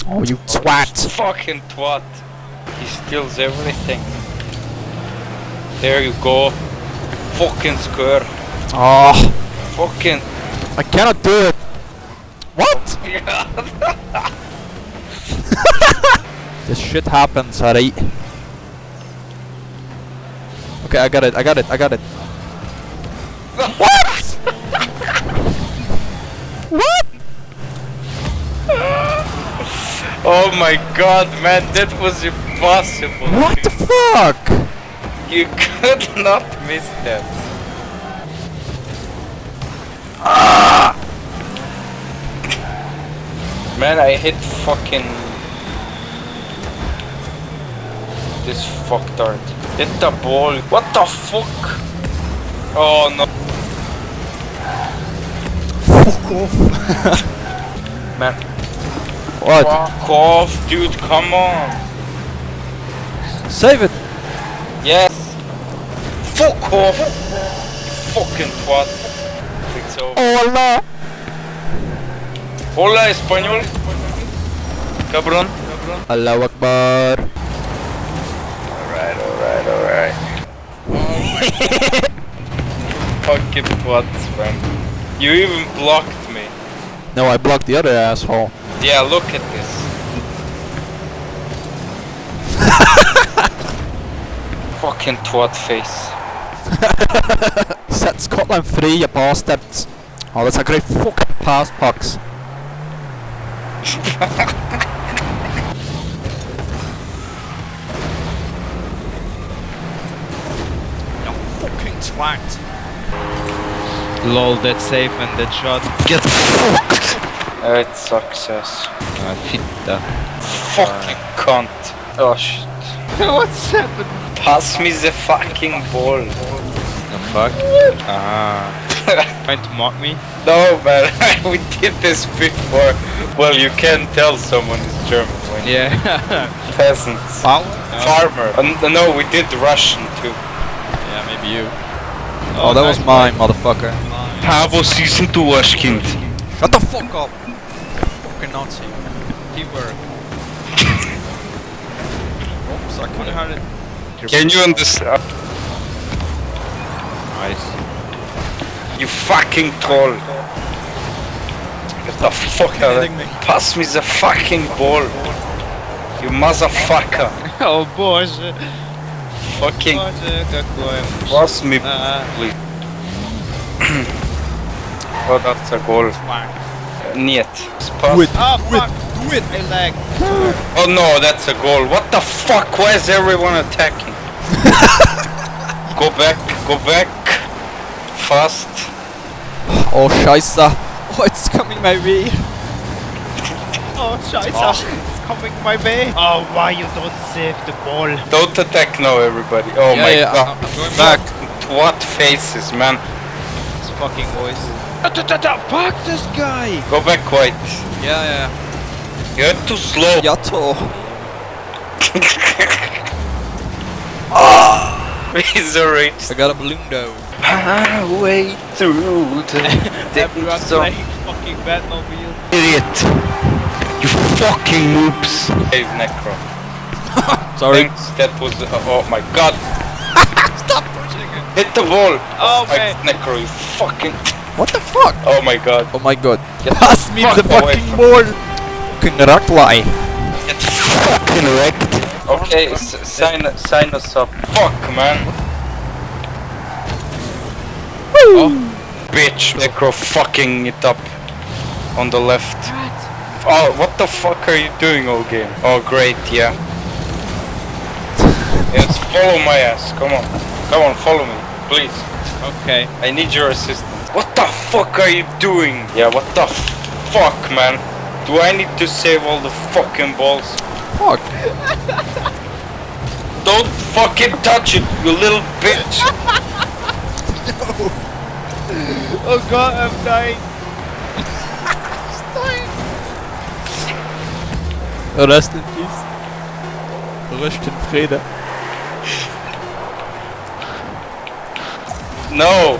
Oh, you twat! Fucking twat. He steals everything. There you go. Fucking square. Oh, Fucking. I cannot do it. What? This shit happens, alright? Okay, I got it. What? What? Oh my god, man, that was impossible. What the fuck? You could not miss that. Man, I hit fucking this fucktard. Hit the ball. What the fuck? Oh no. Fuck off. Man. What? Fuck off, dude, come on. Save it. Yes. Fuck off. You fucking twat. It's over. Hola. Hola, español. Cabrón. Allahu Akbar. Alright. Oh my god. Fucking twats, man. You even blocked me. No, I blocked the other asshole. Yeah, look at this. Fucking Twatface. Set Scotland free, you bastards. Oh, that's a great fucking pass, pucks. You fucking twat. Lol, that save and that shot. Get fucked. It's success. Fitta. Fucking cunt. Oh shit. What's happened? Pass me the fucking ball. The fuck? Trying to mock me? No man, we did this before. Well, you can tell someone is German when Yeah. peasants. Power? Farmer. No, we did Russian too. Yeah, maybe you. Oh, that was mine, motherfucker. Pavo season 2 Washkind. Shut the fuck up. Fucking Nazi. Teamwork. Oops, I Wonder how did... Can you understand? Nice. You fucking troll. Get the fuck out of me. Pass me the fucking ball. You motherfucker. Oh боже. Fucking Боже, какой pass me, please. Oh, that's a goal. Niet. Do it. Oh Do it. fuck! Do it. I lag. Oh no, that's a goal. What the fuck? Why is everyone attacking? Go back. Fast. Oh, Scheiße. Oh, it's coming my way. Oh, scheiße. It's coming my way. Oh, why you don't save the ball? Don't attack now, everybody. Oh my god. I'm going back. What faces, man. It's fucking voice. Fuck this guy! Go back quite. Yeah. You're too slow. Yato. He's a rich. I got a balloon though. Highway through the Everyone's zone. playing fucking Batmobile. Idiot. You fucking noobs. Hey, Necro. Sorry. Thanks, that was. Oh my god. Stop pushing it. Hit the ball. Oh, Thanks, man. Necro, you fucking. What the fuck? Oh my god. Oh my god. Get Pass the me fuck the away fucking from- ball. Fucking Raklai. Get fucking wrecked. Okay, sign us up. Fuck, man. Oh, bitch. Necro fucking it up. On the left. Oh, what the fuck are you doing all game? Oh, great, yeah. Yes, follow my ass. Come on, follow me, please. Okay. I need your assistance. What the fuck are you doing? Yeah, what the fuck, man? Do I need to save all the fucking balls? Fuck. Don't fucking touch it, you little bitch. Oh god, I'm dying. Rest in peace. Rest in Friede. No.